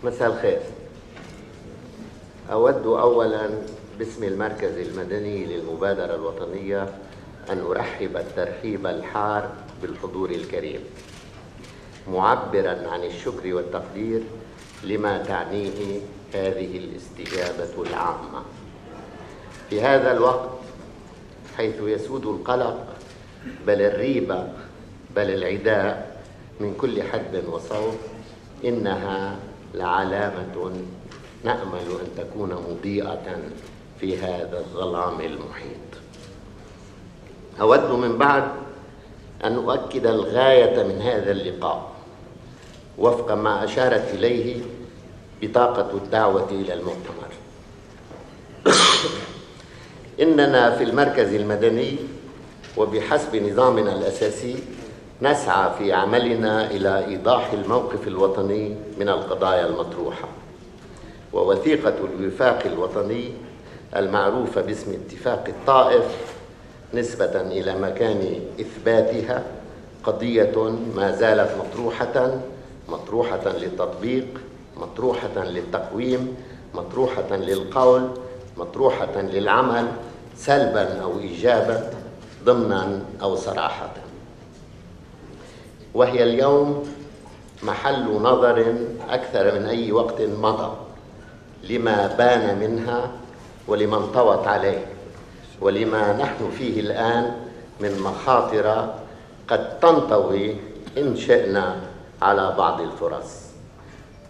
مساء الخير. أود أولاً باسم المركز المدني للمبادرة الوطنية أن أرحب الترحيب الحار بالحضور الكريم، معبراً عن الشكر والتقدير لما تعنيه هذه الاستجابة العامة في هذا الوقت، حيث يسود القلق بل الريبة بل العداء من كل حدب وصوب. إنها لعلامة نأمل أن تكون مضيئة في هذا الظلام المحيط. أود من بعد أن أؤكد الغاية من هذا اللقاء وفق ما أشارت إليه بطاقة الدعوة إلى المؤتمر. إننا في المركز المدني وبحسب نظامنا الأساسي نسعى في عملنا إلى إيضاح الموقف الوطني من القضايا المطروحة، ووثيقة الوفاق الوطني المعروفة باسم إتفاق الطائف نسبة إلى مكان إثباتها قضية ما زالت مطروحة للتطبيق، مطروحة للتقويم، مطروحة للقول، مطروحة للعمل سلبا أو إيجابا، ضمنا أو صراحة. وهي اليوم محل نظر أكثر من أي وقت مضى لما بان منها ولما انطوت عليه ولما نحن فيه الآن من مخاطر قد تنطوي إن شئنا على بعض الفرص.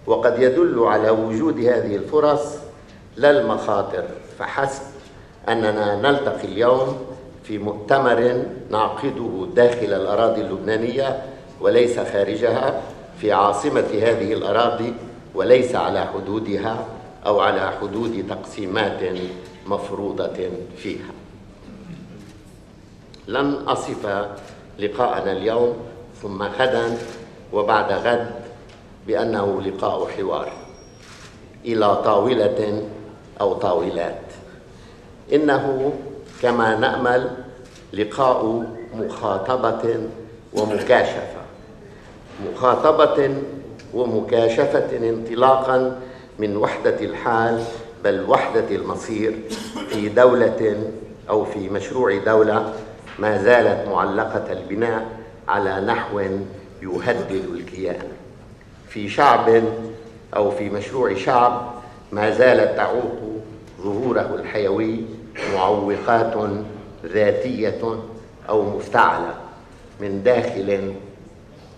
وقد يدل على وجود هذه الفرص لا المخاطر فحسب أننا نلتقي اليوم في مؤتمر نعقده داخل الأراضي اللبنانية وليس خارجها، في عاصمة هذه الأراضي وليس على حدودها أو على حدود تقسيمات مفروضة فيها. لن أصف لقاءنا اليوم ثم غدا وبعد غد بأنه لقاء حوار إلى طاولة أو طاولات. إنه كما نأمل لقاء مخاطبة ومكاشفة، مخاطبة ومكاشفة انطلاقا من وحدة الحال بل وحدة المصير في دولة أو في مشروع دولة ما زالت معلقة البناء على نحو يهدد الكيان، في شعب أو في مشروع شعب ما زالت تعوق ظهوره الحيوي معوقات ذاتية أو مفتعلة من داخل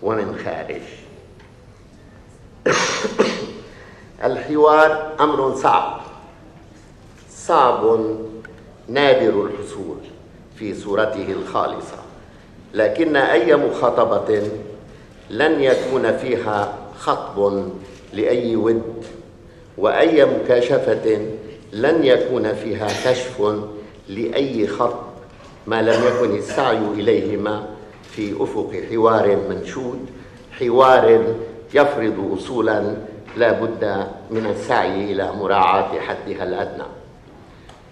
ومن خارج. الحوار أمر صعب نادر الحصول في صورته الخالصة، لكن أي مخاطبة لن يكون فيها خطب لأي ود، وأي مكاشفة لن يكون فيها كشف لأي خط ما لم يكن السعي إليهما في أفق حوار منشود، حوار يفرض أصولاً لا بد من السعي إلى مراعاة حدها الأدنى.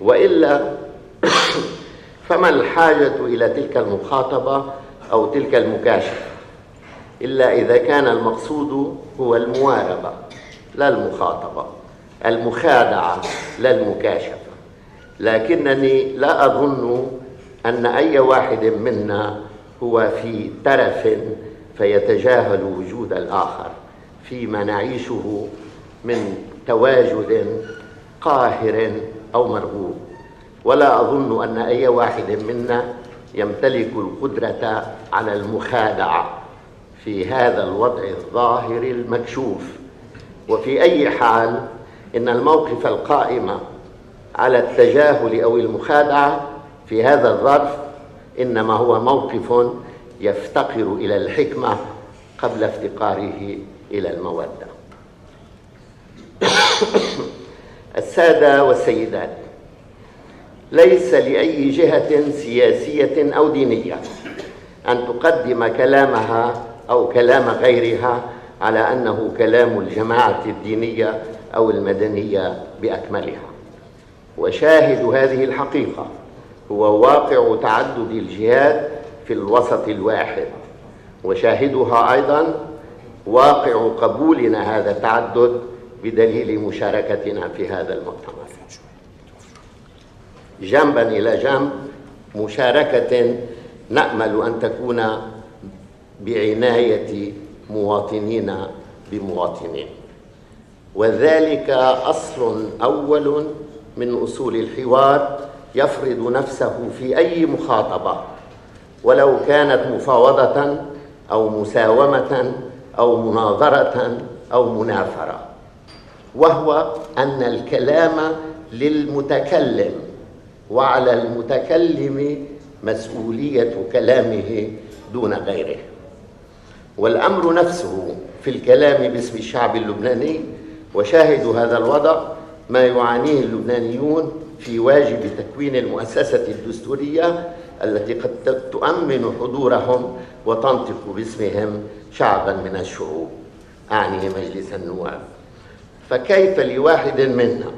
وإلا فما الحاجة إلى تلك المخاطبة أو تلك المكاشفة إلا إذا كان المقصود هو المواربة لا المخاطبة، المخادعة لا المكاشفة. لكنني لا أظن أن أي واحد منا هو في ترف فيتجاهل وجود الآخر فيما نعيشه من تواجد قاهر أو مرغوب، ولا أظن أن أي واحد منا يمتلك القدرة على المخادعة في هذا الوضع الظاهر المكشوف. وفي أي حال إن الموقف القائم على التجاهل أو المخادعة في هذا الظرف إنما هو موقف يفتقر إلى الحكمة قبل افتقاره إلى المودة. السادة والسيدات، ليس لأي جهة سياسية أو دينية أن تقدم كلامها أو كلام غيرها على أنه كلام الجماعة الدينية أو المدنية بأكملها. وشاهد هذه الحقيقة هو واقع تعدد الجهات في الوسط الواحد، وشاهدها أيضا واقع قبولنا هذا التعدد بدليل مشاركتنا في هذا المؤتمر. جنبا إلى جنب مشاركة نأمل أن تكون بعناية مواطنين بمواطنين، وذلك أصل أول من أصول الحوار يفرض نفسه في أي مخاطبة، ولو كانت مفاوضة أو مساومة أو مناظرة أو منافرة، وهو أن الكلام للمتكلم، وعلى المتكلم مسؤولية كلامه دون غيره. والأمر نفسه في الكلام باسم الشعب اللبناني، وشاهد هذا الوضع ما يعانيه اللبنانيون في واجب تكوين المؤسسة الدستورية التي قد تؤمن حضورهم وتنطق باسمهم شعبا من الشعوب، أعني مجلس النواب. فكيف لواحد منا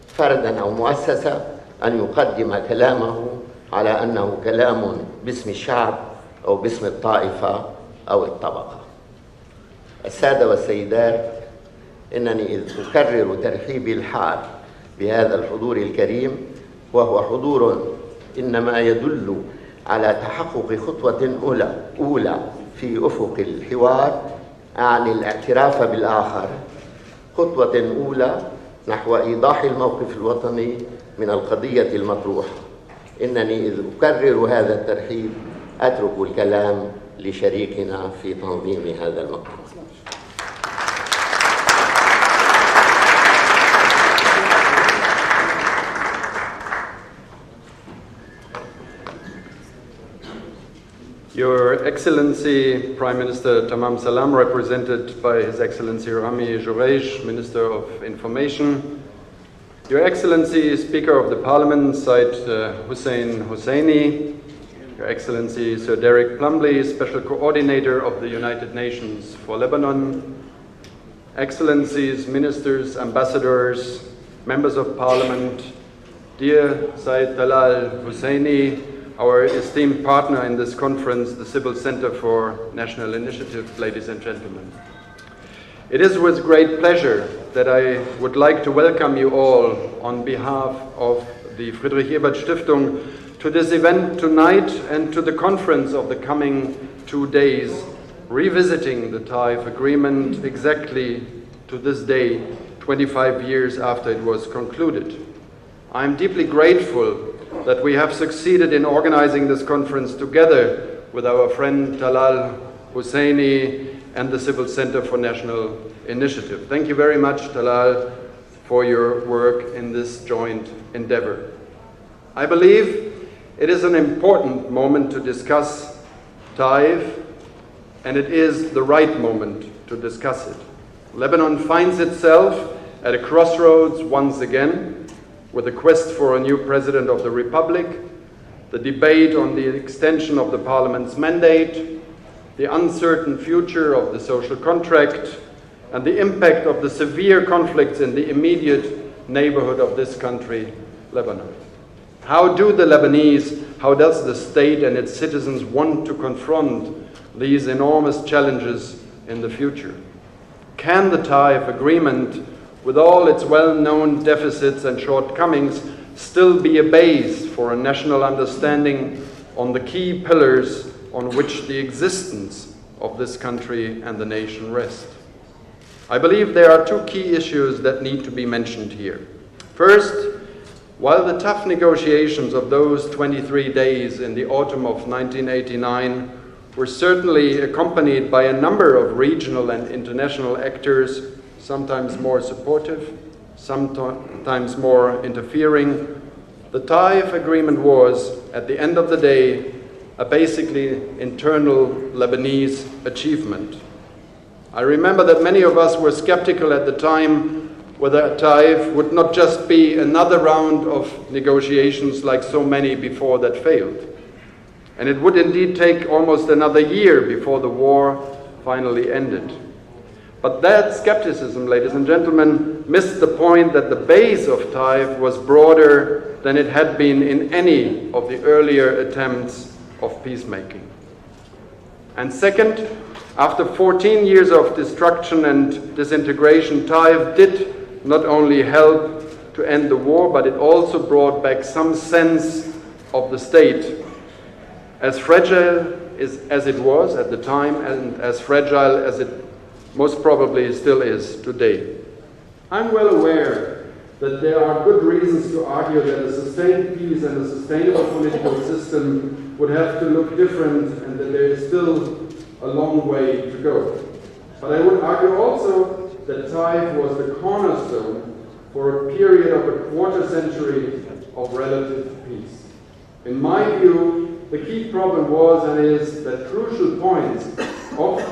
فردا أو مؤسسة أن يقدم كلامه على أنه كلام باسم الشعب أو باسم الطائفة أو الطبقة؟ السادة والسيدات، إنني إذ أكرر ترحيبي الحار بهذا الحضور الكريم، وهو حضور إنما يدل على تحقق خطوة أولى في أفق الحوار، أعني الاعتراف بالآخر، خطوة أولى نحو إيضاح الموقف الوطني من القضية المطروحة. إنني إذ أكرر هذا الترحيب أترك الكلام لشريكنا في تنظيم هذا المؤتمر. Your Excellency, Prime Minister Tamam Salam, represented by His Excellency Rami Jourej, Minister of Information, Your Excellency, Speaker of the Parliament, Said Hussein Hosseini, Your Excellency, Sir Derek Plumley, Special Coordinator of the United Nations for Lebanon, Excellencies, Ministers, Ambassadors, Members of Parliament, dear Said Talal Husseini, our esteemed partner in this conference, the Civil Center for National Initiative, ladies and gentlemen. It is with great pleasure that I would like to welcome you all on behalf of the Friedrich Ebert Stiftung to this event tonight and to the conference of the coming 2 days, revisiting the Taif Agreement exactly to this day, 25 years after it was concluded. I am deeply grateful that we have succeeded in organizing this conference together with our friend Talal Husseini and the Civil Center for National Initiative. Thank you very much, Talal, for your work in this joint endeavor. I believe it is an important moment to discuss Taif, and it is the right moment to discuss it. Lebanon finds itself at a crossroads once again, with the quest for a new President of the Republic, the debate on the extension of the Parliament's mandate, the uncertain future of the social contract, and the impact of the severe conflicts in the immediate neighborhood of this country, Lebanon. How do the Lebanese, how does the state and its citizens want to confront these enormous challenges in the future? Can the Taif Agreement, with all its well-known deficits and shortcomings, still be a base for a national understanding on the key pillars on which the existence of this country and the nation rest? I believe there are 2 key issues that need to be mentioned here. First, while the tough negotiations of those 23 days in the autumn of 1989 were certainly accompanied by a number of regional and international actors, sometimes more supportive, sometimes more interfering, the Taif Agreement was, at the end of the day, a basically internal Lebanese achievement. I remember that many of us were skeptical at the time whether Taif would not just be another round of negotiations like so many before that failed. And it would indeed take almost another year before the war finally ended. But that skepticism, ladies and gentlemen, missed the point that the base of Taif was broader than it had been in any of the earlier attempts of peacemaking. And second, After 14 years of destruction and disintegration, Taif did not only help to end the war, but it also brought back some sense of the state, as fragile as it was at the time and as fragile as it most probably still is today. I'm well aware that there are good reasons to argue that a sustained peace and a sustainable political system would have to look different and that there is still a long way to go. But I would argue also that Taif was the cornerstone for a period of a quarter century of relative peace. In my view, the key problem was and is that crucial points of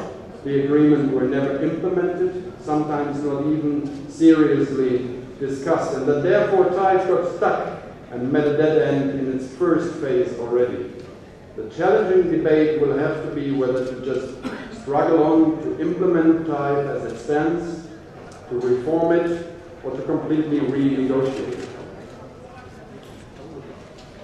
the agreement were never implemented, sometimes not even seriously discussed, and that therefore Taif got stuck and met a dead end in its first phase already. The challenging debate will have to be whether to just struggle on to implement Taif as it stands, to reform it, or to completely renegotiate.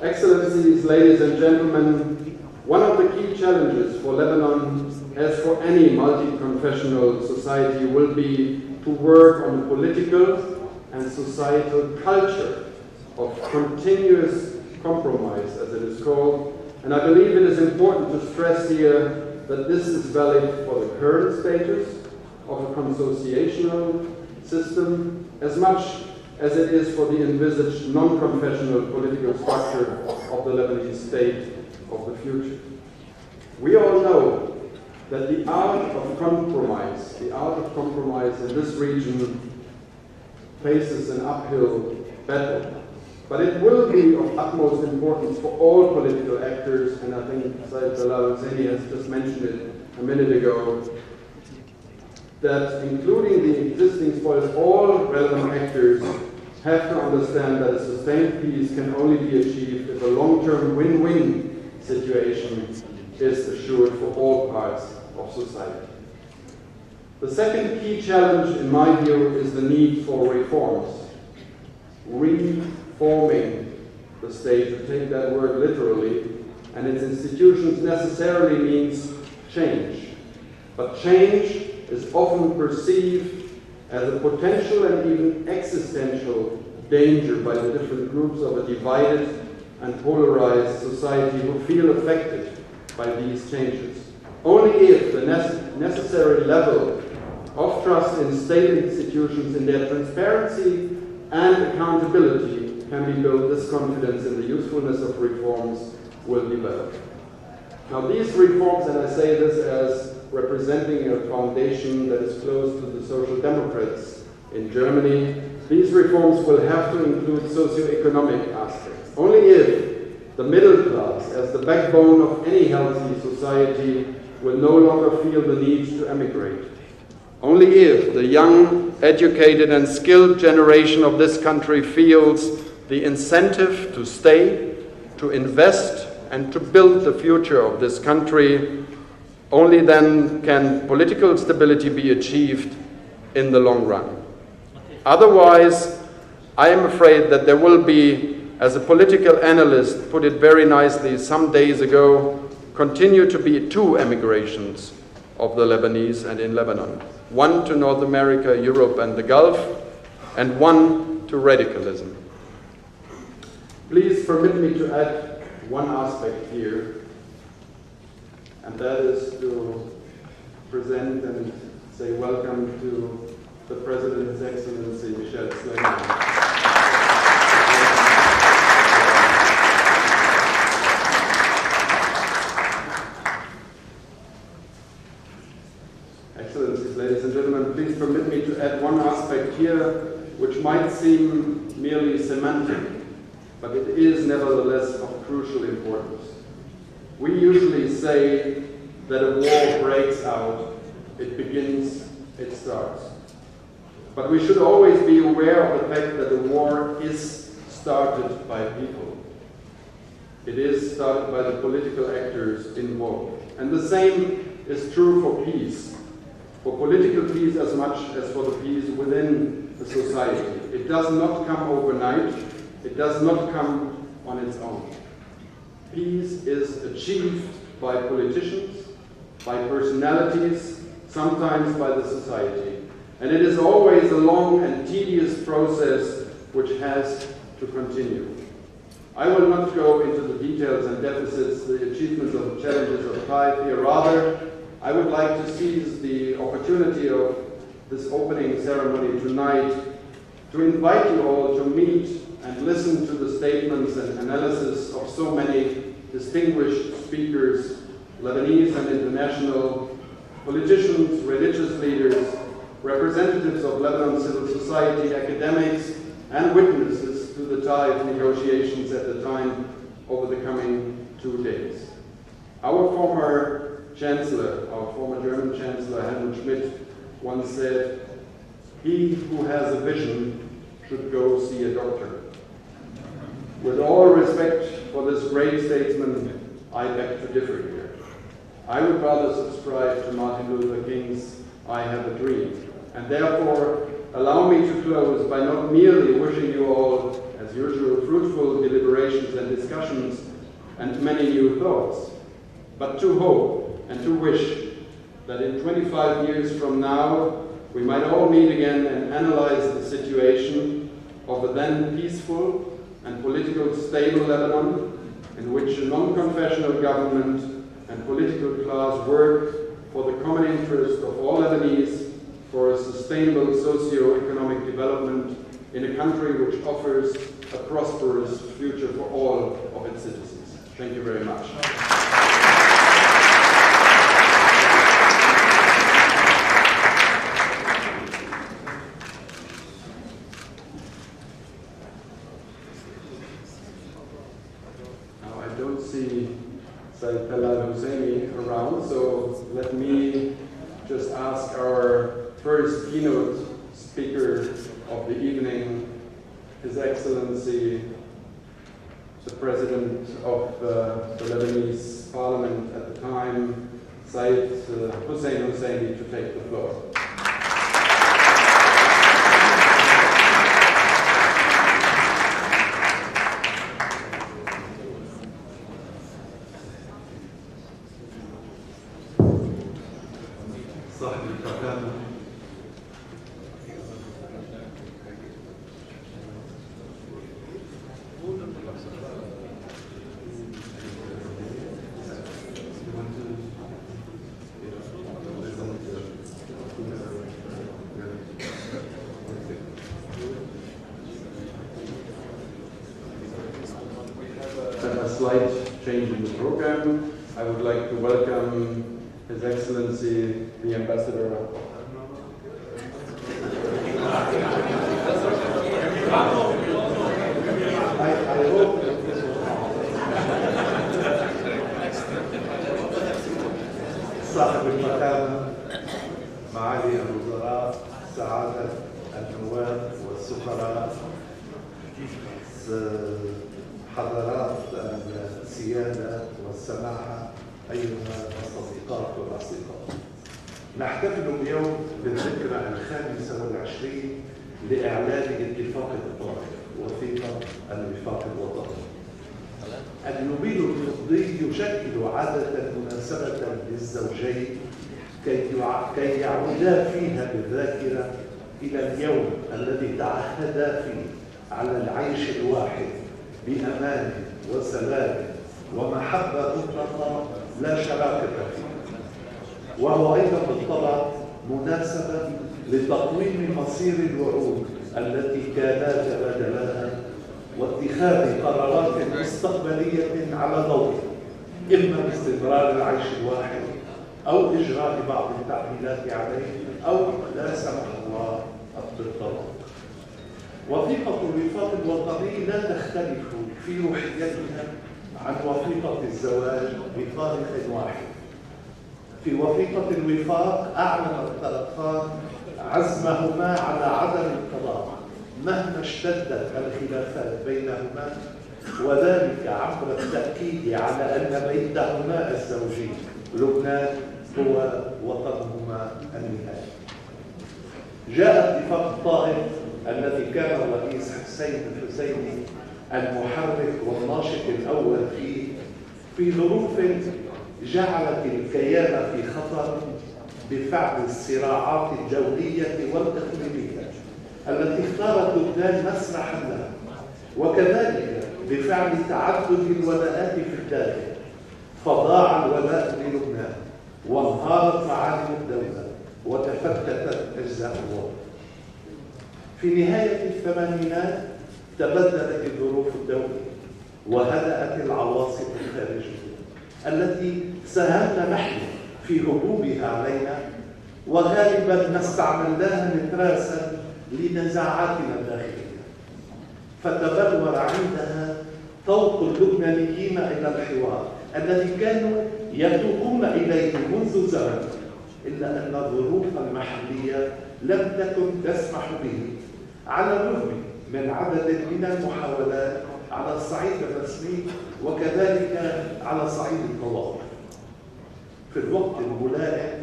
Excellencies, ladies and gentlemen, one of the key challenges for Lebanon, as for any multi-confessional society, will be to work on a political and societal culture of continuous compromise, as it is called. And I believe it is important to stress here that this is valid for the current status of a consociational system as much as it is for the envisaged non-confessional political structure of the Lebanese state of the future. We all know that the art of compromise in this region faces an uphill battle. But it will be of utmost importance for all political actors, and I think Said Bilal Husseini has just mentioned it a minute ago, that including the existing spoils, all relevant actors have to understand that a sustained peace can only be achieved if a long-term win-win situation is assured for all parts of society. The second key challenge, in my view, is the need for reforms. Reforming the state, to take that word literally, and its institutions necessarily means change. But change is often perceived as a potential and even existential danger by the different groups of a divided and polarized society who feel affected by these changes. Only if the necessary level of trust in state institutions, in their transparency and accountability can be built, this confidence in the usefulness of reforms will develop. Now these reforms, and I say this as representing a foundation that is close to the Social Democrats in Germany, these reforms will have to include socioeconomic aspects. Only if the middle class, as the backbone of any healthy society, will no longer feel the need to emigrate. Only if the young, educated and skilled generation of this country feels the incentive to stay, to invest and to build the future of this country, only then can political stability be achieved in the long run. Otherwise, I am afraid that there will be, as a political analyst put it very nicely some days ago, continue to be two emigrations of the Lebanese and in Lebanon. One to North America, Europe and the Gulf, and one to radicalism. Please permit me to add one aspect here, and that is to present and say welcome to the President, His Excellency Michel Sleiman. Excellencies, ladies and gentlemen, please permit me to add one aspect here which might seem merely semantic, but it is nevertheless of crucial importance. We usually say that a war breaks out, it begins, it starts. But we should always be aware of the fact that the war is started by people. It is started by the political actors involved. And the same is true for peace. For political peace as much as for the peace within the society. It does not come overnight. It does not come on its own. Peace is achieved by politicians, by personalities, sometimes by the society. And it is always a long and tedious process which has to continue. I will not go into the details and deficits, the achievements and challenges of Taif here. Rather, I would like to seize the opportunity of this opening ceremony tonight to invite you all to meet and listen to the statements and analysis of so many distinguished speakers, Lebanese and international, politicians, religious leaders, representatives of Lebanon civil society, academics, and witnesses to the Taif negotiations at the time over the coming 2 days. Our former Chancellor, our former German Chancellor, Helmut Schmidt, once said, "He who has a vision should go see a doctor." With all respect for this great statesman, I beg to differ here. I would rather subscribe to Martin Luther King's "I have a dream," and therefore allow me to close by not merely wishing you all, as usual, fruitful deliberations and discussions and many new thoughts, but to hope and to wish that in 25 years from now we might all meet again and analyze the situation of a then peaceful and politically stable Lebanon, in which a non-confessional government and political class work for the common interest of all Lebanese, for a sustainable socio-economic development in a country which offers a prosperous future for all of its citizens. Thank you very much. Now I don't see Said Talal Husseini around, so let me just ask our first keynote speaker of the evening, His Excellency, the President of the Lebanese Parliament at the time, Said Hussein Husseini, to take the floor. Slight change in the program. I would like to welcome His Excellency, the Ambassador. I hope صاحب المقام، معالي الوزراء، سعادة النواب والسفراء، حضرات السيادة والسماحة، أيها الصديقات والأصدقاء. نحتفل اليوم بالذكرى 25 لإعلان إتفاق الطائف، وثيقة الوفاق الوطني. اليوبيل الفضي يشكل عادة مناسبة للزوجين كي يعودا فيها بالذاكرة إلى اليوم الذي تعهدا فيه على العيش الواحد بأمان وسلام ومحبة مطلقة لا شراكة فيه، وهو أيضا بالطبع مناسبة لتقويم مصير الوعود التي كانا تبادلاها واتخاذ قرارات مستقبلية على ضوء إما باستمرار العيش الواحد أو إجراء بعض التعديلات عليه أو لا سمح الله بالطلاق. وثيقة الوفاق الوطني لا تختلف في روحيتها عن وثيقة الزواج بطارق واحد. في وثيقة الوفاق أعلن الطرفان عزمهما على عدم الطلاق مهما اشتدت الخلافات بينهما، وذلك عبر التأكيد على أن بيتهما الزوجي لبنان هو وطنهما النهائي. جاء اتفاق الطائف الذي كان الرئيس حسين الحسيني المحرك والناشط الأول فيه في ظروف جعلت الكيان في خطر بفعل الصراعات الدولية والإقليمية التي اختارت لبنان مسرحا لها، وكذلك بفعل تعدد الولاءات في الداخل، فضاع الولاء للبنان وانهارت معالم الدولة وتفتتت أجزاء الوطن. في نهاية الثمانينات تبدلت الظروف الدولية وهدأت العواصف الخارجية التي ساهمنا نحن في هبوبها علينا، وغالبا ما استعملناها متراسا لنزاعاتنا الداخلية، فتبلور عندها طوق اللبنانيين إلى الحوار الذي كانوا يتوقون إليه منذ زمن، إلا أن الظروف المحلية لم تكن تسمح به، على الرغم من عدد من المحاولات على الصعيد الرسمي وكذلك على صعيد التواصل. في الوقت الملائم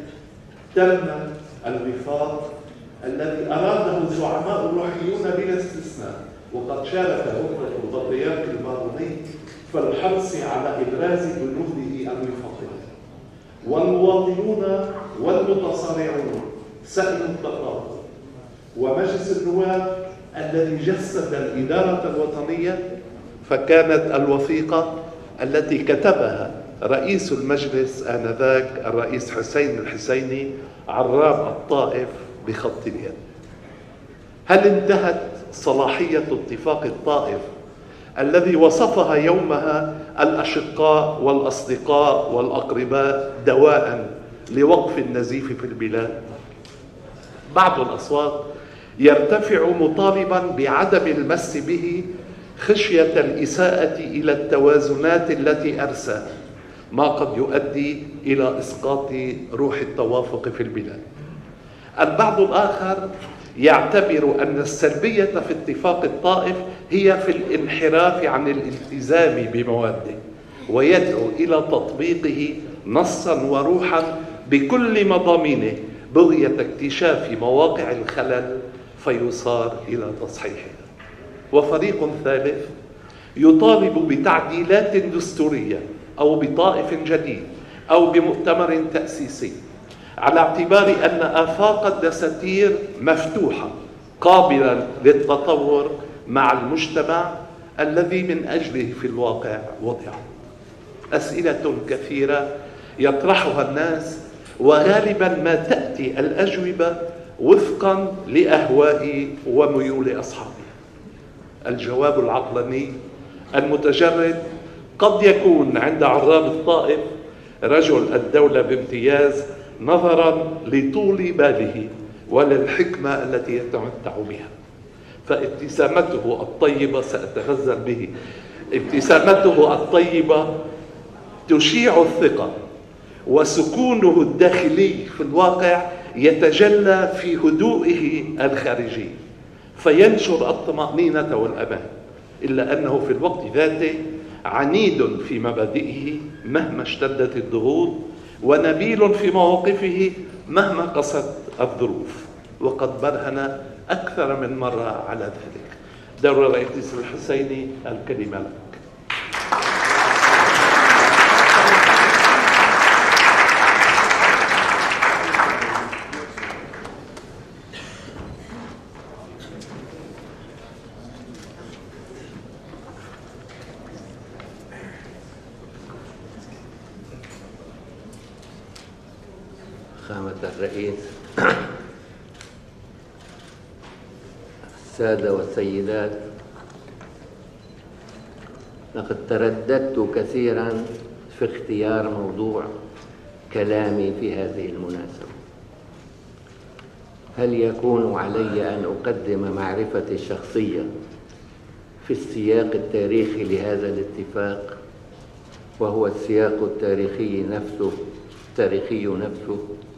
تم الوفاق الذي أراده الزعماء الروحيون بلا استثناء، وقد شارك هبة البطريرك الماروني في الحرص على إبراز جنوده الوفاقية، والمواطنون والمتصارعون سألوا التقاطع، ومجلس النواب الذي جسد الإدارة الوطنية فكانت الوثيقة التي كتبها رئيس المجلس آنذاك الرئيس حسين الحسيني عراب الطائف بخط اليد. هل انتهت صلاحية اتفاق الطائف الذي وصفها يومها الأشقاء والأصدقاء والأقرباء دواء لوقف النزيف في البلاد؟ بعض الأصوات يرتفع مطالبا بعدم المس به خشية الإساءة إلى التوازنات التي أرسى، ما قد يؤدي إلى إسقاط روح التوافق في البلاد. البعض الآخر يعتبر أن السلبية في اتفاق الطائف هي في الانحراف عن الالتزام بمواده، ويدعو إلى تطبيقه نصا وروحا بكل مضامينه بغية اكتشاف مواقع الخلل فيصار إلى تصحيحها. وفريق ثالث يطالب بتعديلات دستورية أو بطائف جديد أو بمؤتمر تأسيسي، على اعتبار أن آفاق الدساتير مفتوحة قابلة للتطور مع المجتمع الذي من أجله في الواقع وضع. أسئلة كثيرة يطرحها الناس، وغالبا ما تأتي الأجوبة وفقا لأهواء وميول أصحابها. الجواب العقلاني المتجرد قد يكون عند عراب الطائف رجل الدولة بامتياز نظرا لطول باله وللحكمة التي يتمتع بها، فابتسامته الطيبة سأتغزل به، ابتسامته الطيبة تشيع الثقة، وسكونه الداخلي في الواقع يتجلى في هدوئه الخارجي فينشر الطمأنينة والأمان، إلا أنه في الوقت ذاته عنيد في مبادئه مهما اشتدت الضغوط، ونبيل في مواقفه مهما قست الظروف، وقد برهن أكثر من مرة على ذلك. دور الرئيس الحسيني، الكلمة لك. خامة الرئيس، السادة والسيدات، لقد ترددت كثيرا في اختيار موضوع كلامي في هذه المناسبة. هل يكون علي أن أقدم معرفتي الشخصية في السياق التاريخي لهذا الاتفاق، وهو السياق التاريخي نفسه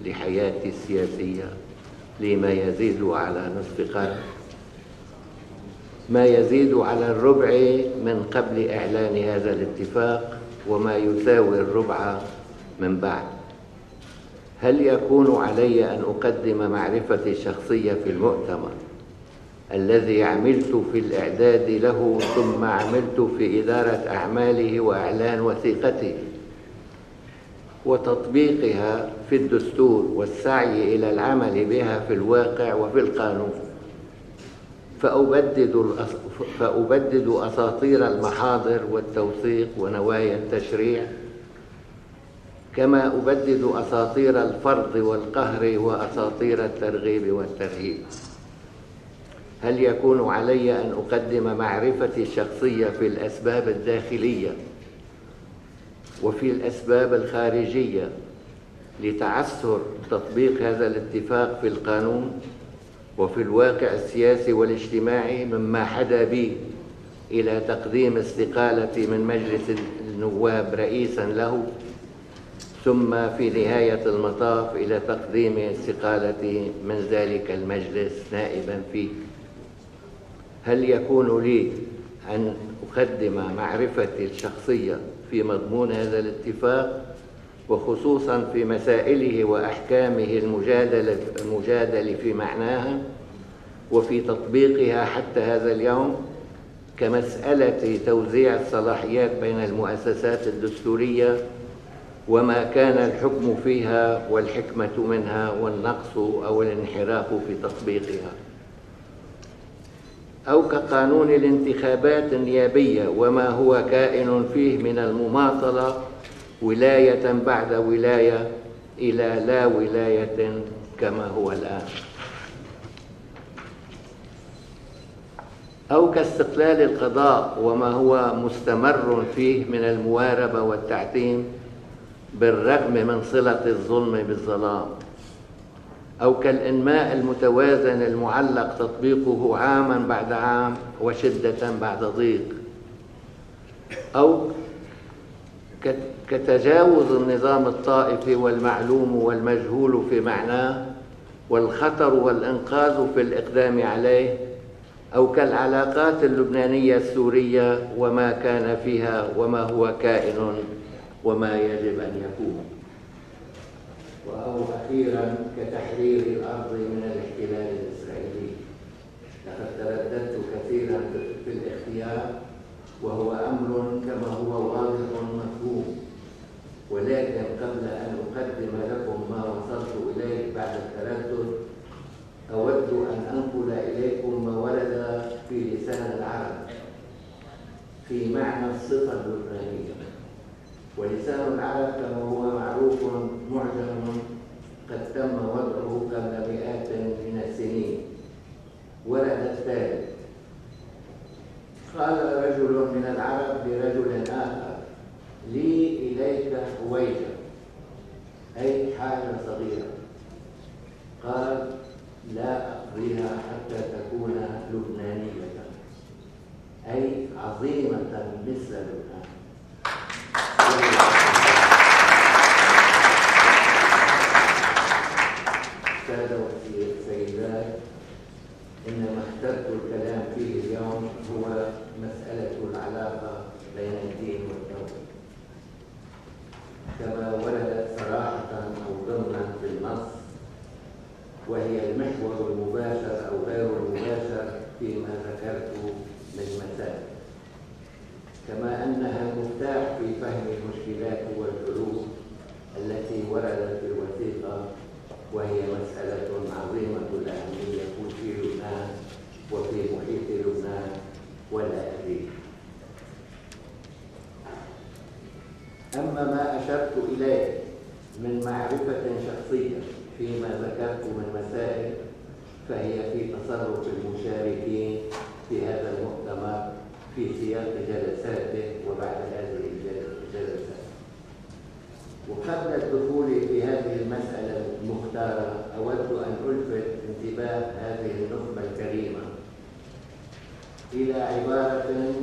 لحياتي السياسية لما يزيد على نصف قرن، ما يزيد على الربع من قبل إعلان هذا الاتفاق، وما يساوي الربع من بعد؟ هل يكون علي أن أقدم معرفتي الشخصية في المؤتمر الذي عملت في الإعداد له، ثم عملت في إدارة أعماله وإعلان وثيقته؟ وتطبيقها في الدستور والسعي إلى العمل بها في الواقع وفي القانون. فأبدد أساطير المحاضر والتوثيق ونوايا التشريع، كما أبدد أساطير الفرض والقهر وأساطير الترغيب والترهيب. هل يكون علي أن أقدم معرفتي الشخصية في الأسباب الداخلية وفي الأسباب الخارجية لتعثر تطبيق هذا الاتفاق في القانون وفي الواقع السياسي والاجتماعي، مما حدا بي إلى تقديم استقالتي من مجلس النواب رئيساً له، ثم في نهاية المطاف إلى تقديم استقالتي من ذلك المجلس نائباً فيه؟ هل يكون لي أن أقدم معرفتي الشخصية في مضمون هذا الاتفاق، وخصوصاً في مسائله وأحكامه المجادل في معناها وفي تطبيقها حتى هذا اليوم، كمسألة توزيع الصلاحيات بين المؤسسات الدستورية وما كان الحكم فيها والحكمة منها والنقص أو الانحراف في تطبيقها، أو كقانون الانتخابات النيابية وما هو كائن فيه من المماطلة ولاية بعد ولاية إلى لا ولاية كما هو الآن، أو كاستقلال القضاء وما هو مستمر فيه من المواربة والتعتيم بالرغم من صلة الظلم بالظلام، أو كالإنماء المتوازن المعلق تطبيقه عاماً بعد عام وشدة بعد ضيق، أو كتجاوز النظام الطائفي والمعلوم والمجهول في معناه والخطر والإنقاذ في الإقدام عليه، أو كالعلاقات اللبنانية السورية وما كان فيها وما هو كائن وما يجب أن يكون، أو أخيراً كتحرير الأرض من الاحتلال الإسرائيلي. لقد ترددت كثيراً في الاختيار، وهو أمر كما هو واضح مفهوم، ولكن قبل أن أقدم لكم ما وصلت إليه بعد التردد، أود أن أنقل إليكم ما ورد في لسان العرب في معنى الصفة اللبنانية. ولسان العرب كما هو معروف معجم قد تم وضعه قبل مئات من السنين. ورد التالي: قال رجل من العرب لرجل آخر: لي إليك هويجة، أي حاجة صغيرة. قال: لا أقضيها حتى تكون لبنانية، أي عظيمة مثل لبنان. سادة والسيدات، إنما اخترت الكلام فيه اليوم هو مسألة العلاقة بين الدين والدولة، كما وردت صراحة أو ضمنا في النص، وهي المحور المباشر أو غير المباشر فيما ذكرت من مسائل، كما أنها المفتاح في فهم المشكلات والحلول التي وردت في الوثيقة، وهي مسألة عظيمة الأهمية في لبنان وفي محيط لبنان ولا أزيد. أما ما أشرت إليه من معرفة شخصية فيما ذكرت من مسائل، فهي في تصرف المشاركين في هذا المؤتمر في سياق جلساته وبعد هذه الجلسات. وقبل الدخول في هذه المسألة المختارة، أود أن ألفت انتباه هذه النخبة الكريمة إلى عبارة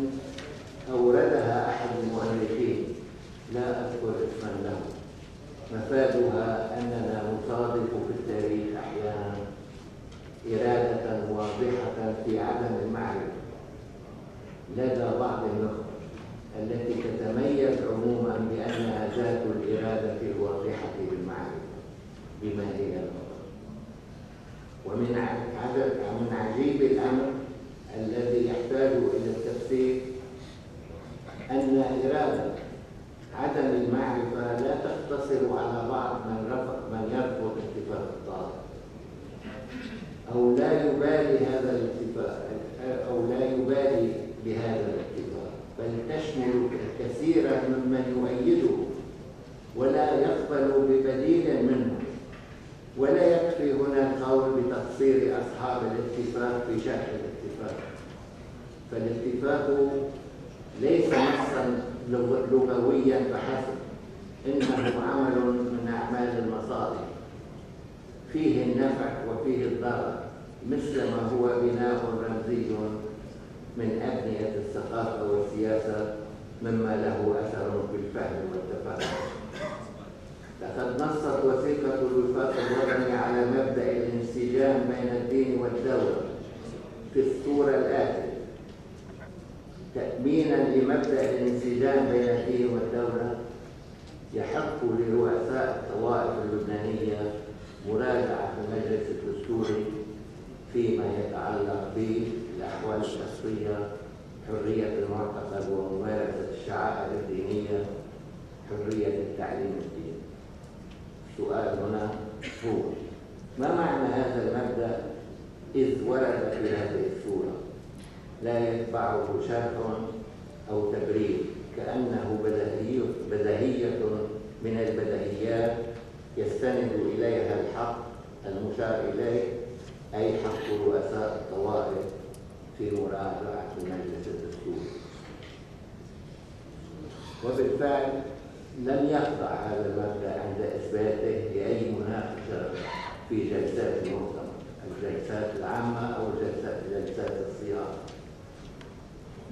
أوردها أحد المؤرخين لا أذكر اسما له، مفادها أننا نصادف في التاريخ أحيانا إرادة واضحة في عدم المعرفة لدى بعض النخب التي تتميز عموما بأنها ذات الإرادة الواضحة بالمعرفة بما هي الأمر. ومن عجيب الأمر الذي يحتاج إلى التفسير أن إرادة عدم المعرفة لا تقتصر بهذا الاتفاق، بل تشمل كثيرا ممن يؤيده ولا يقبل ببديل منه. ولا يكفي هنا القول بتقصير أصحاب الاتفاق في شرح الاتفاق، فالاتفاق ليس نصا لغويا فحسب، إنه عمل من أعمال المصالح فيه النفع وفيه الضرر، مثل ما هو بناء رمزي من أبنية الثقافة والسياسة مما له أثر في الفهم والتفاهم. لقد نصت وثيقة الوفاق الوطني على مبدأ الانسجام بين الدين والدولة في الصورة الآتية: تأمينا لمبدأ الانسجام بين الدين والدولة، يحق لرؤساء الطوائف اللبنانية مراجعة المجلس الدستوري فيما يتعلق بالأحوال الشخصية، حرية المعتقد وممارسة الشعائر الدينية، حرية التعليم الديني. السؤال هنا هو: ما معنى هذا المبدأ إذ ورد في هذه الصورة؟ لا يتبعه شرح أو تبرير، كأنه بديهية من البديهيات يستند إليها الحق المشار إليه، أي حق رؤساء الطوائف في مراجعة المجلس الدستوري. وبالفعل لم يخضع هذا المبدأ عند إثباته لأي مناقشة في جلسات المؤتمر، الجلسات العامة أو جلسات الصياغة.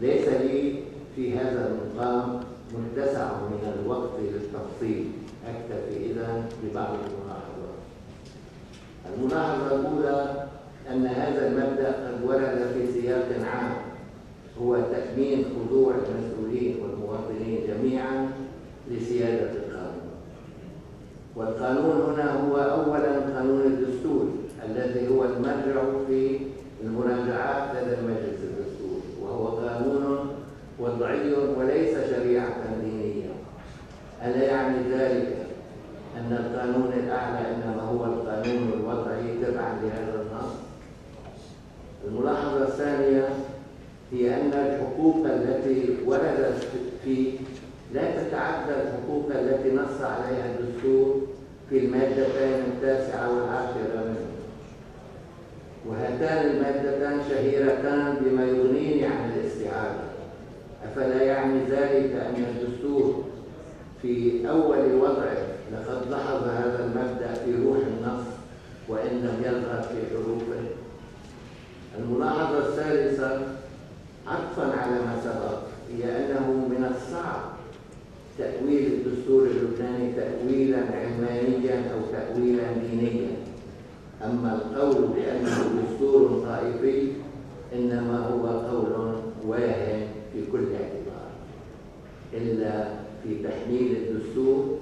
ليس لي في هذا المقام متسع من الوقت للتفصيل، أكتفي إذن ببعض الملاحظات. الملاحظة الأولى أن هذا المبدأ قد ورد في سياق عام، هو تأمين خضوع المسؤولين والمواطنين جميعا لسيادة القانون. والقانون هنا هو أولا قانون الدستور الذي هو المرجع في المراجعات لدى المجلس الدستوري، وهو قانون وضعي وليس شريعة دينية. ألا يعني ذلك أن القانون الأعلى إنما هو القانون الوضعي تبعا لهذا النص؟ الملاحظة الثانية هي أن الحقوق التي وردت فيه لا تتعدى الحقوق التي نص عليها الدستور في المادتين 9 و10 منه، وهاتان المادتان شهيرتان بما يغنيني عن الاستعادة. أفلا يعني ذلك أن الدستور في أول وضعه لقد لاحظ هذا المبدأ في روح النص وإن لم يظهر في حروفه؟ الملاحظة الثالثة عطفا على ما سبق هي أنه من الصعب تأويل الدستور اللبناني تأويلا علمانيا أو تأويلا دينيا. أما القول بأنه دستور طائفي إنما هو قول واهن في كل اعتبار، إلا في تحميل الدستور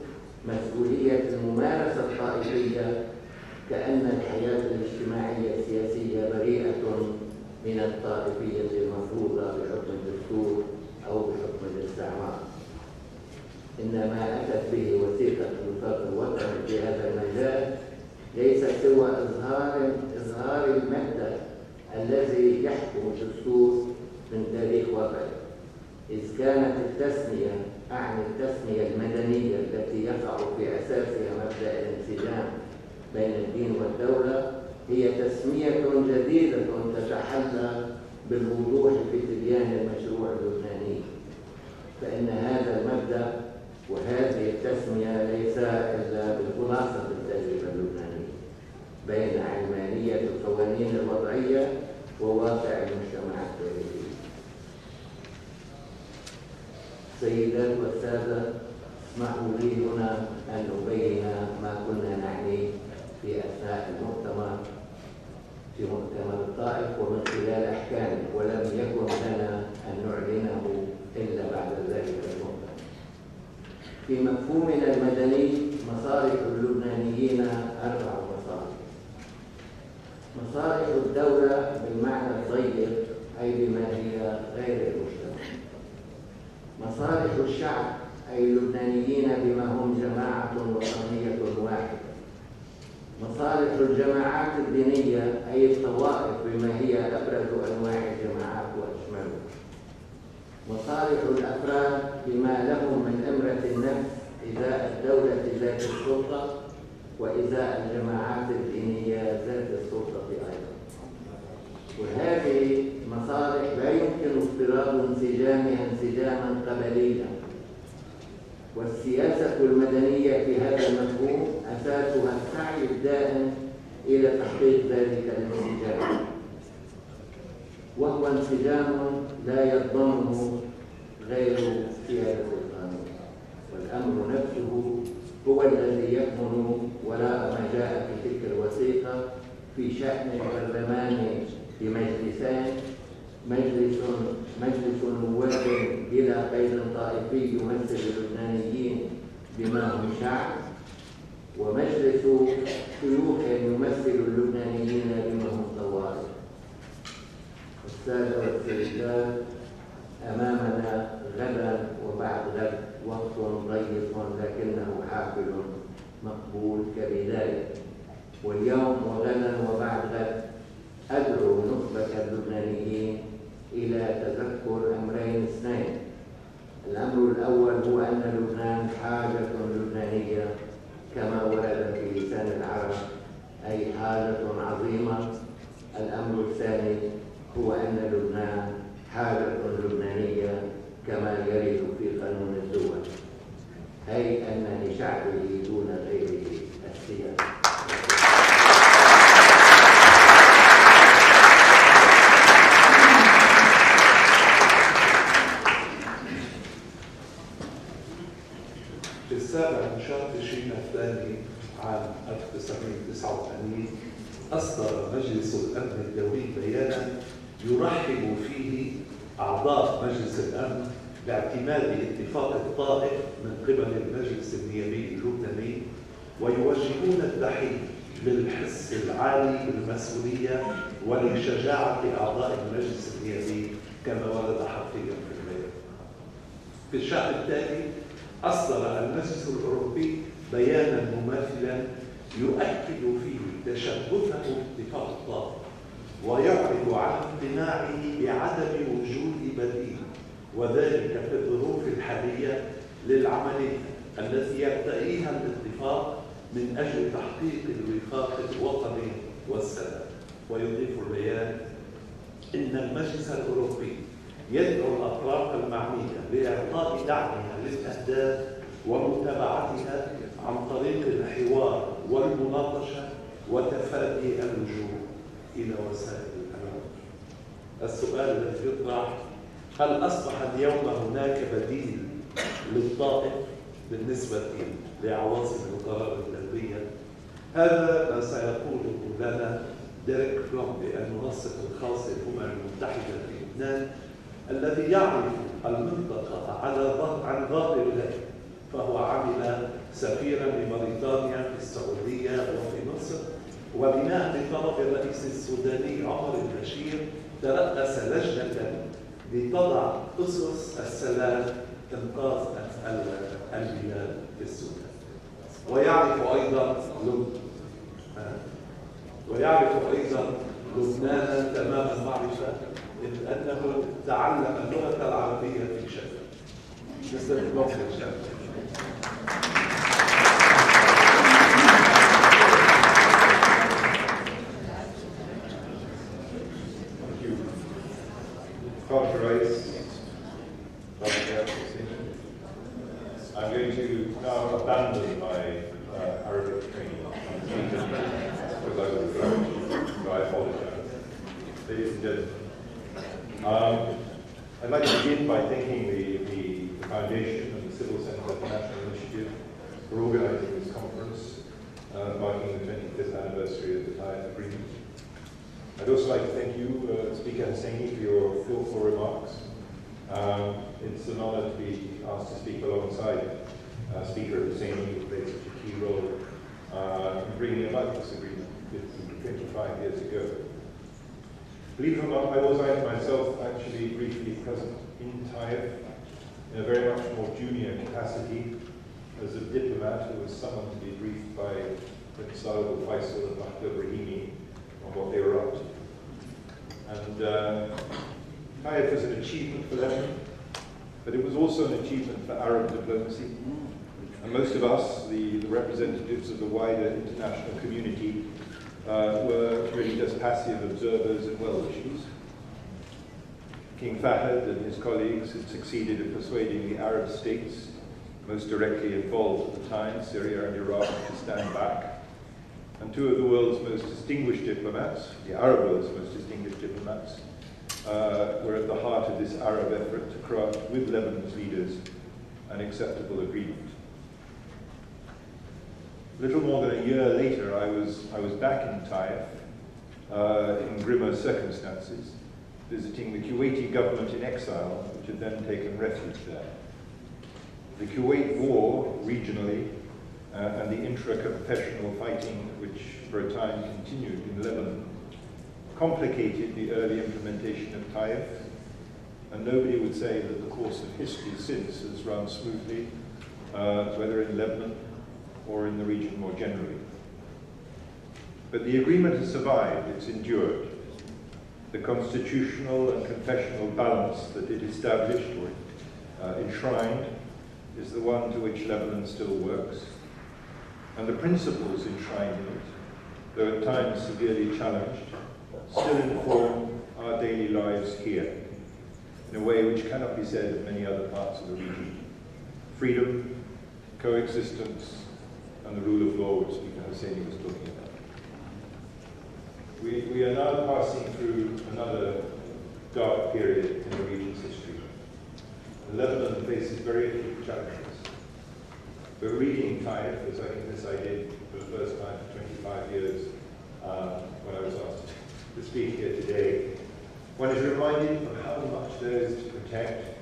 مسؤولية الممارسة الطائفية، كأن الحياة الاجتماعية السياسية بريئة من الطائفية المفروضة بحكم الدستور أو بحكم الاستعمار. إنما أتت به وثيقة الوفاق الوطني في هذا المجال ليس سوى إظهار المبدأ الذي يحكم الدستور من تاريخ وضعه، إذ كانت التسمية، أعني التسمية المدنية التي يقع في أساسها مبدأ الانسجام بين الدين والدولة، هي تسمية جديدة تتحلى بالوضوح في تبيان المشروع اللبناني. فإن هذا المبدأ وهذه التسمية ليس إلا بالخلاصة التجربة اللبنانية بين علمانية القوانين الوضعية وواقع المجتمع التاريخي. سيدات والسادة، اسمحوا لي هنا أن أبين ما كنا نعني في أثناء المؤتمر في مؤتمر الطائف ومن خلال أحكامه، ولم يكن لنا أن نعلنه إلا بعد ذلك المؤتمر. في مفهومنا المدني مصالح اللبنانيين 4 مصالح: مصالح الدولة بالمعنى الضيق أي بما هي غير المجتمع، مصالح الشعب أي اللبنانيين بما هم جماعة وطنية واحدة، مصالح الجماعات الدينية أي الطوائف بما هي أبرز أنواع الجماعات وأشملها، مصالح الأفراد بما لهم من أمرة النفس إزاء الدولة ذات السلطة وإزاء الجماعات الدينية ذات السلطة أيضا. وهذه مصالح لا يمكن افتراض انسجامها انسجاما قبليا، والسياسة المدنية في هذا المفهوم أساسها السعي الدائم إلى تحقيق ذلك الانسجام، وهو انسجام لا يضمنه غير سيادة القانون، والأمر نفسه هو الذي يكمن وراء ما جاء في تلك الوثيقة في شأن البرلمان بمجلسين، مجلس نواب بلا قيد طائفي يمثل اللبنانيين بما هم شعب، ومجلس شيوخ يمثل اللبنانيين بما هم طوائف. السادة والسيدات، أمامنا غدا وبعد غد وقت ضيق لكنه حافل مقبول كبداية، واليوم وغدا وبعد غد أدعو نخبة اللبنانيين إلى تذكر أمرين اثنين. الأمر الأول هو أن لبنان حاجة لبنانية كما ورد في لسان العرب، أي حاجة عظيمة. الأمر الثاني هو أن لبنان حاجة لبنانية كما يرد في قانون الدول، أي أن لشعبه دون غيره السياسة. في السابع من شهر تشرين الثاني عام 1989 أصدر مجلس الأمن الدولي بيانا يرحب فيه أعضاء مجلس الأمن باعتماد اتفاق الطائف من قبل المجلس النيابي اللبناني، ويوجهون التحية للحس العالي بالمسؤولية ولشجاعة أعضاء المجلس النيابي كما ورد حقيقا في البيان. في الشهر التالي أصدر المجلس الأوروبي بيانا مماثلا يؤكد فيه تشبثه باتفاق الطائف ويعرض عن امتناعه بعدم وجود بديل، وذلك في الظروف الحالية للعملية التي يرتئيها الاتفاق من أجل تحقيق الوفاق الوطني والسلام. ويضيف البيان إن المجلس الأوروبي يدعو الأطراف المعنية بإعطاء دعمها للأهداف ومتابعتها عن طريق الحوار والمناقشة وتفادي اللجوء إلى وسائل الإعلام. السؤال الذي يطرح: هل أصبح اليوم هناك بديل للطائف بالنسبة لعواصم القرار الدولية؟ هذا ما سيقوله لنا ديريك بلومبي، المنسق الخاص للأمم المتحدة في لبنان، الذي يعرف المنطقة عن ظهر غيب، فهو عمل سفيرا لبريطانيا في السعودية وفي مصر، وبناء لطلب الرئيس السوداني عمر البشير ترأس لجنة لتضع أسس السلام إنقاذ البلاد في السودان. ويعرف أيضا لبنان تمام المعرفة، إذ أنه تعلم اللغة العربية في شكل. I'm going to now abandon my Arabic training because I was French, so I apologize. Ladies and gentlemen, I'd like to begin by thanking the Foundation and the Civil Centre International Initiative for organising this conference, marking the 25th anniversary of the Taif Agreement. I'd also like to thank you, Speaker Husseini, for your thoughtful remarks. It's an honor to be asked to speak alongside Speaker Husseini, who played such a key role in bringing about this agreement 25 years ago. Believe it or not, I was myself actually briefly present in Taif in a very much more junior capacity as a diplomat who was summoned to be briefed by Prince Saud al-Faisal and Mahmoud Brahimi on what they were up to. And Taif was an achievement for them. but it was also an achievement for Arab diplomacy. And most of us, the representatives of the wider international community, were really just passive observers and well-wishers. King Fahd and his colleagues had succeeded in persuading the Arab states, most directly involved at the time, Syria and Iraq, to stand back. And two of the world's most distinguished diplomats, the Arab world's most distinguished diplomats, were at the heart of this Arab effort to craft with Lebanon's leaders an acceptable agreement. A little more than a year later, I was back in Taif in grimmer circumstances, visiting the Kuwaiti government in exile, which had then taken refuge there. The Kuwait war, regionally, and the intra-confessional fighting, which for a time continued in Lebanon, complicated the early implementation of Taif, and nobody would say that the course of history since has run smoothly, whether in Lebanon or in the region more generally. But the agreement has survived, it's endured. The constitutional and confessional balance that it established or enshrined is the one to which Lebanon still works. And the principles enshrined in it, though at times severely challenged, still inform our daily lives here, in a way which cannot be said of many other parts of the region. Freedom, coexistence, and the rule of law, which Speaker Husseini was talking about. We are now passing through another dark period in the region's history. Lebanon faces very acute challenges. But reading Taif, as I did for the first time for 25 years, when I was asked to speak here today, one is reminded of how much there is to protect,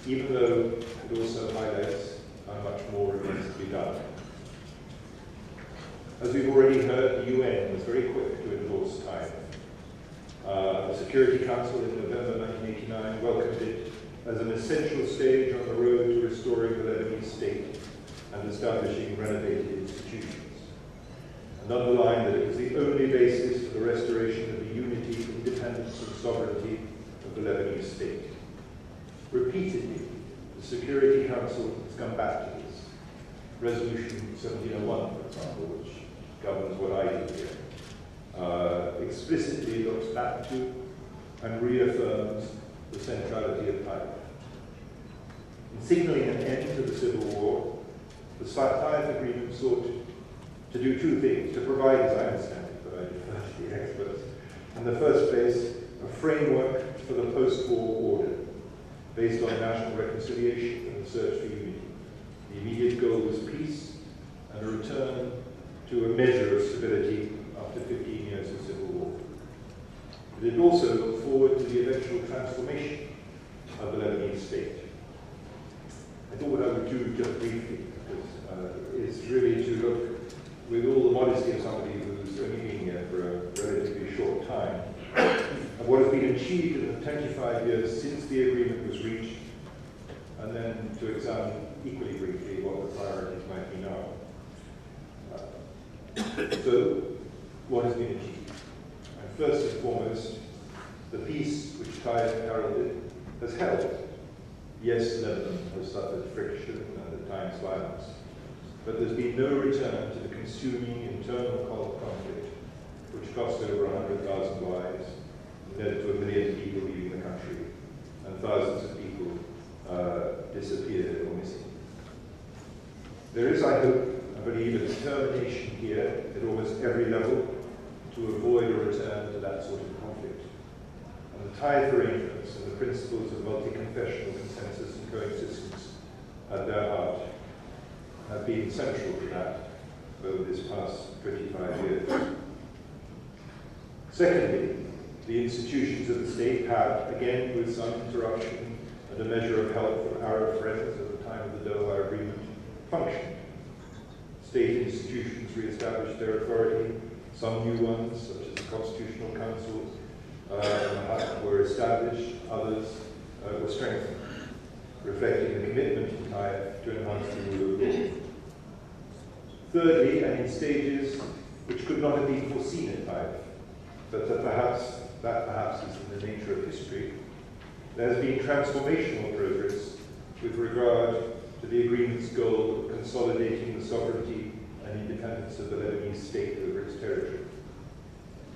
even though it also highlights how much more remains to be done. As we've already heard, the UN was very quick to endorse Taif. The Security Council in November 1989 welcomed it as an essential stage on the road to restoring the Lebanese state and establishing renovated institutions, and underlined that it was the only basis for the restoration of the unity, independence, and sovereignty of the Lebanese state. Repeatedly, the Security Council has come back to this. Resolution 1701, for example, which governs what I do here, explicitly looks back to and reaffirms the centrality of Taif. In signaling an end to the civil war, the Taif agreement sought to do two things, to provide, as I understand it, but I defer to the experts, in the first place, a framework for the post-war order, based on national reconciliation and the search for unity. The immediate goal was peace and a return to a measure of stability after 15 years of civil war. But it also looked forward to the eventual transformation of the Lebanese state. I thought what I would do just briefly is really to look, with all the modesty of somebody who's only been here for a relatively short time, at what has been achieved in the 25 years since the agreement was reached, and then to examine equally briefly what the priorities might be now. So, what has been achieved? And first and foremost, the peace which Taif heralded has held. Yes, Lebanon has suffered friction and at times violence, but there's been no return to the consuming internal conflict which cost over 100,000 lives, led to 1 million people leaving the country, and thousands of people disappeared or missing. There is, I hope, I believe, a determination here at almost every level to avoid a return to that sort of conflict. And the Taif arrangements and the principles of multi-confessional consensus and coexistence at their heart have been central to that over this past 25 years. Secondly, the institutions of the state have, again with some interruption and a measure of help from Arab friends at the time of the Doha Agreement, functioned. State institutions re-established their authority, some new ones, such as the Constitutional Council, were established, others were strengthened, reflecting the commitment of Taif to enhance the rule of law. Thirdly, and in stages which could not have been foreseen at Taif, but that perhaps is in the nature of history, There has been transformational progress with regard to the agreement's goal of consolidating the sovereignty and independence of the Lebanese state over its territory,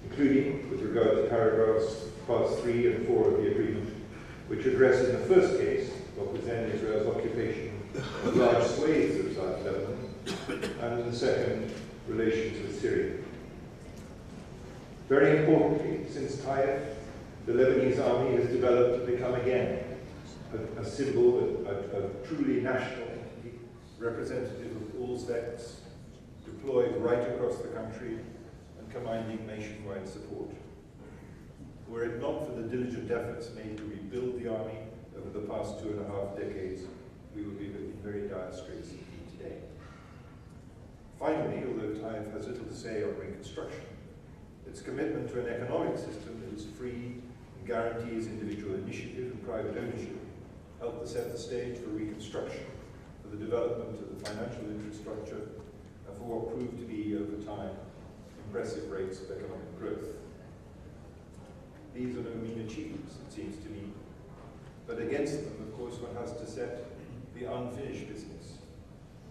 including with regard to paragraphs parts 3 and 4 of the agreement, which address in the first case what was then Israel's occupation of large swathes of South Lebanon, and in the second, relations with Syria. Very importantly, since Taif, the Lebanese army has developed to become again a symbol, a truly national entity, representative of all sects, deployed right across the country and commanding nationwide support. Were it not for the diligent efforts made to rebuild the army over the past 2.5 decades, we would be in very dire straits indeed today. Finally, although Taif has little to say on reconstruction, its commitment to an economic system that is free and guarantees individual initiative and private ownership helped to set the stage for reconstruction, for the development of the financial infrastructure, and for what proved to be, over time, impressive rates of economic growth. These are no mean achievements, it seems to me, but against them, of course, one has to set the unfinished business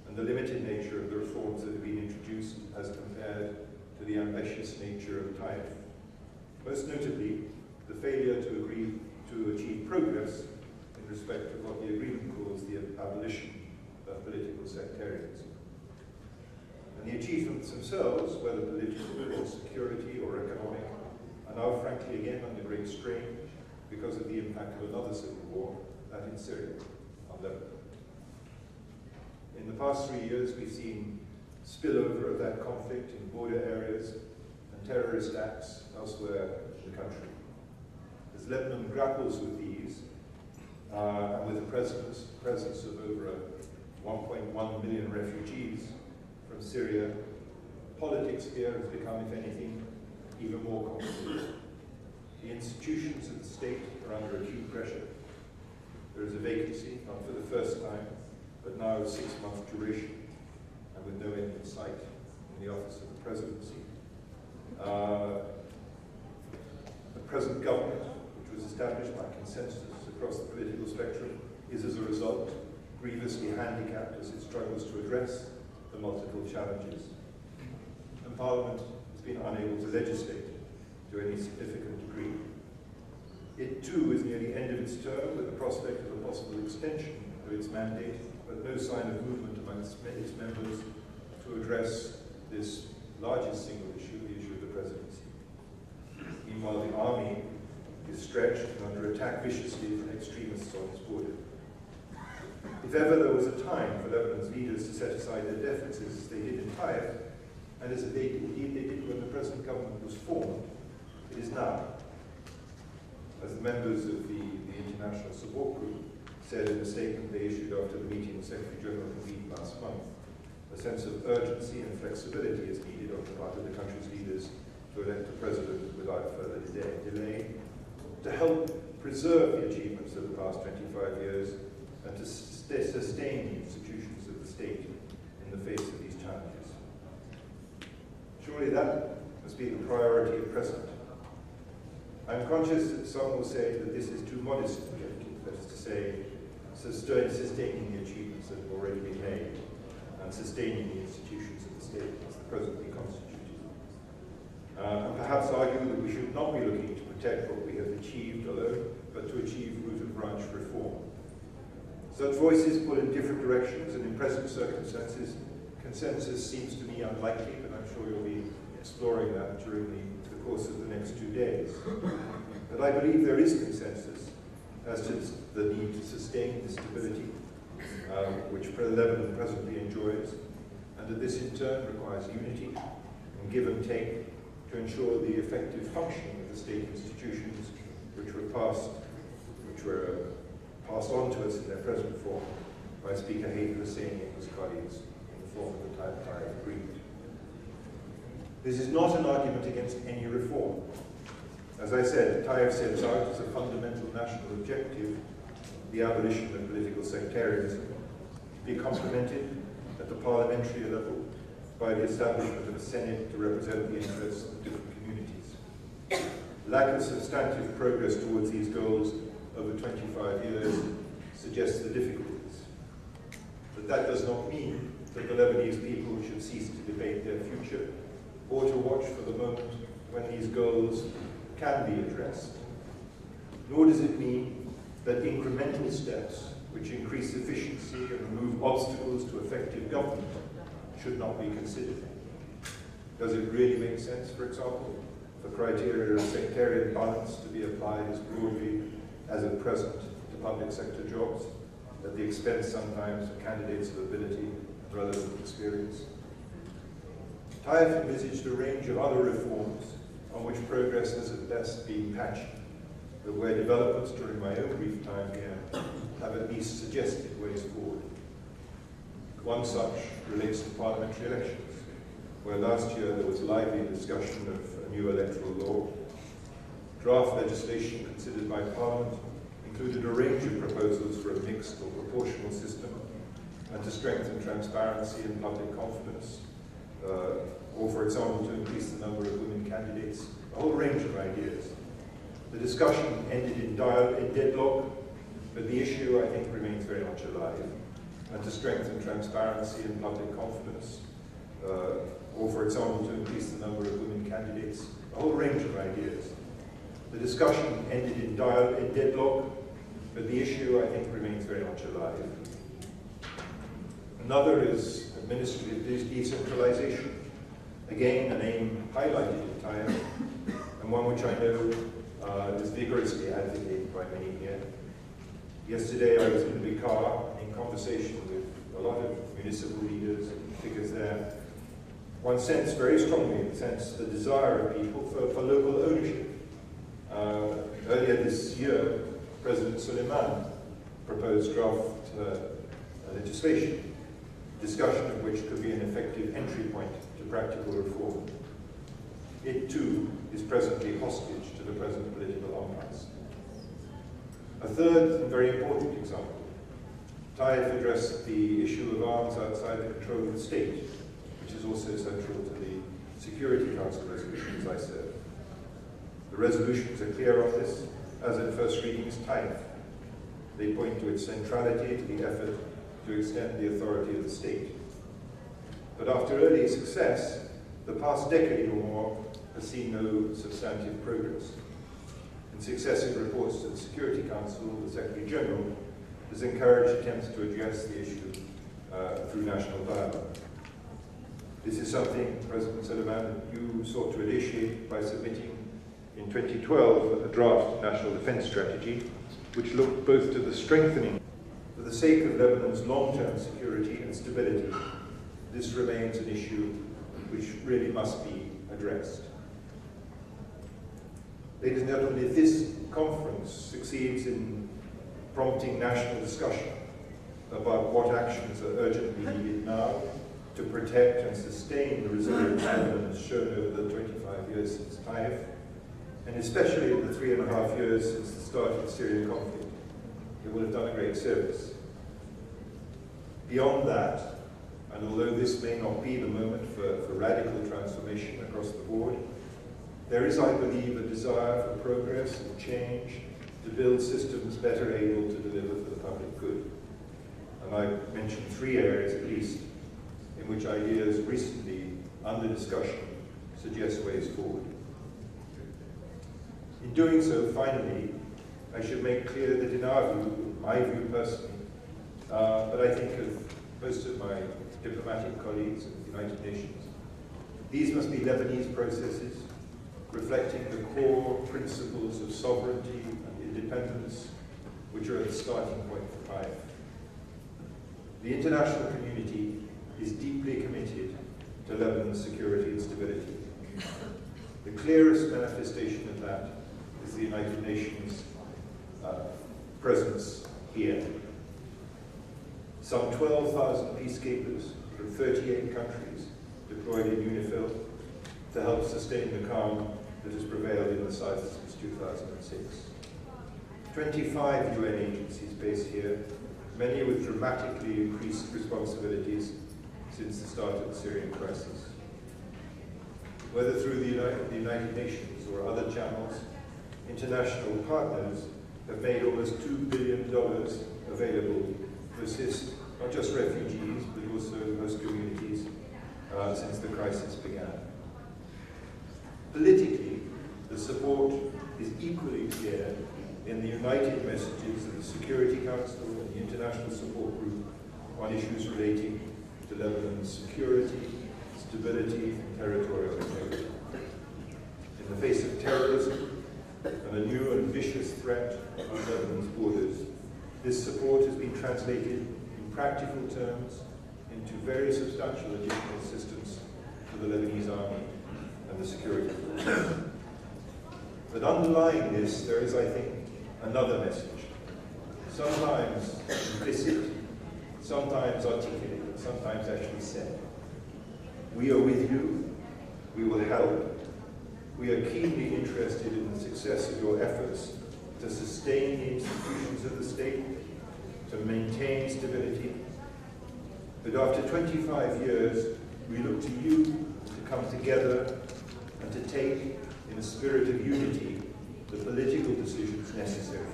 and the limited nature of the reforms that have been introduced as compared to the ambitious nature of Taif. Most notably, the failure to achieve progress in respect of what the agreement calls the abolition of political sectarianism. And the achievements themselves, whether political or security or economic, are now frankly again under great strain because of the impact of another civil war, that in Syria, on Lebanon. In the past 3 years, we've seen spillover of that conflict in border areas and terrorist acts elsewhere in the country. As Lebanon grapples with these, and with the presence of over 1.1 million refugees from Syria, politics here has become, if anything, even more complicated. The institutions of the state are under acute pressure. There is a vacancy, not for the first time, but now of 6-month duration, and with no end in sight in the office of the presidency. The present government, which was established by consensus across the political spectrum, is as a result grievously handicapped as it struggles to address the multiple challenges. And Parliament has been unable to legislate to any significant degree. It too is near the end of its term, with the prospect of a possible extension of its mandate, but no sign of movement amongst its members to address this largest single issue, the issue of the presidency. Meanwhile, the army is stretched and under attack viciously from extremists on its border. If ever there was a time for Lebanon's leaders to set aside their differences as they did in Taif, and as they did when the present government was formed, it is now. As the members of the International Support Group said in a statement they issued after the meeting the Secretary General convened last month, a sense of urgency and flexibility is needed on the part of the country's leaders to elect a president without further delay, to help preserve the achievements of the past 25 years and to sustain the institutions of the state in the face of these challenges. Surely that must be the priority at present. I'm conscious that some will say that this is too modest an objective, that is to say, sustaining the achievements that have already been made and sustaining the institutions of the state as the presently constituted. And perhaps argue that we should not be looking to protect what we have achieved alone, but to achieve root and branch reform. Such voices pull in different directions, and in present circumstances, consensus seems to me unlikely, but I'm sure you'll be exploring that during the course of the next 2 days. But I believe there is consensus as to the need to sustain the stability which Lebanon presently enjoys, and that this in turn requires unity and give and take to ensure the effective functioning of the state institutions which were passed on to us in their present form by Speaker Hayden Husseini and his colleagues in the form of the Taif Agreement. This is not an argument against any reform. As I said, Taif sets out as a fundamental national objective the abolition of political sectarianism, be complemented at the parliamentary level by the establishment of a Senate to represent the interests of different communities. Lack of substantive progress towards these goals over 25 years suggests the difficulties. But that does not mean that the Lebanese people should cease to debate their future or to watch for the moment when these goals can be addressed. Nor does it mean that incremental steps which increase efficiency and remove obstacles to effective government should not be considered. Does it really make sense, for example, for criteria of sectarian balance to be applied as broadly as at present to public sector jobs, at the expense sometimes of candidates of ability and relevant experience? Taif envisaged a range of other reforms on which progress has at best been patchy, but where developments during my own brief time here have at least suggested ways forward. One such relates to parliamentary elections, where last year there was lively discussion of a new electoral law. Draft legislation considered by Parliament included a range of proposals for a mixed or proportional system and to strengthen transparency and public confidence, or for example to increase the number of women candidates, a whole range of ideas. The discussion ended in deadlock, but the issue I think remains very much alive, and to strengthen transparency and public confidence, or for example to increase the number of women candidates, a whole range of ideas. The discussion ended in deadlock, but the issue I think remains very much alive. Another is administrative decentralization, again an aim highlighted in Taif, and one which I know is vigorously advocated by many here. Yesterday I was in Bikar in conversation with a lot of municipal leaders and figures there. One sensed very strongly the desire of people for local ownership. Earlier this year, President Suleiman proposed draft legislation, discussion of which could be an effective entry point to practical reform. It too is presently hostage to the present political impasse. A third and very important example, Taif addressed the issue of arms outside the control of the state, which is also central to the Security Council resolutions I serve. The resolutions are clear on this, as in first reading's Taif. They point to its centrality to the effort to extend the authority of the state. But after early success, the past decade or more has seen no substantive progress. In successive reports to the Security Council, the Secretary General has encouraged attempts to address the issue through national dialogue. This is something, President Suleiman, you sought to initiate by submitting in 2012 a draft national defense strategy, which looked both to the strengthening. For the sake of Lebanon's long-term security and stability, this remains an issue which really must be addressed. Ladies and gentlemen, if this conference succeeds in prompting national discussion about what actions are urgently needed now to protect and sustain the resilience Lebanon has shown over the 25 years since Taif, and especially in the 3.5 years since the start of the Syrian conflict, it will have done a great service. Beyond that, and although this may not be the moment for radical transformation across the board, there is, I believe, a desire for progress and change to build systems better able to deliver for the public good. And I mentioned 3 areas at least in which ideas recently under discussion suggest ways forward. In doing so, finally, I should make clear that in our view, my view personally, but I think of most of my diplomatic colleagues at the United Nations, these must be Lebanese processes reflecting the core principles of sovereignty and independence, which are at the starting point for Taif. The international community is deeply committed to Lebanon's security and stability. The clearest manifestation of that is the United Nations presence here. Some 12,000 peacekeepers from 38 countries deployed in UNIFIL to help sustain the calm that has prevailed in the South since 2006. 25 UN agencies based here, many with dramatically increased responsibilities since the start of the Syrian crisis. Whether through the United Nations or other channels, international partners have made almost $2 billion available to assist not just refugees, but also host communities since the crisis began. Politically, the support is equally clear in the united messages of the Security Council and the International Support Group on issues relating to Lebanon's security, stability, and territorial integrity. In the face of terrorism and a new and vicious threat on Lebanon's borders, this support has been translated in practical terms into very substantial additional assistance to the Lebanese army and the security forces. But underlying this, there is, I think, another message, sometimes implicit, sometimes articulate, sometimes actually said. We are with you, we will help, we are keenly interested in the success of your efforts to sustain the institutions of the state, to maintain stability. But after 25 years, we look to you to come together and to take, in a spirit of unity, the political decisions necessary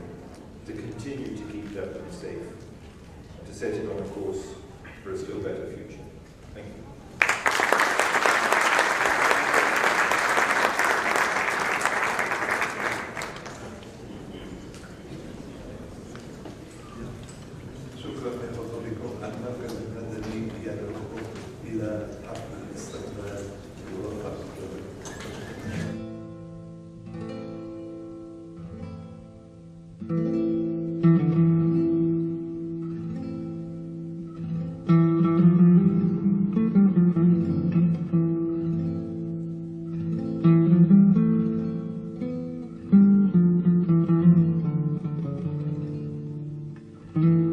to continue to keep Lebanon safe and to set it on a course for a still better future. Thank you. شكرا لحضوركم. المركز المدني يدعوكم إلى حفل الاستقبال الموفق. Mm-hmm.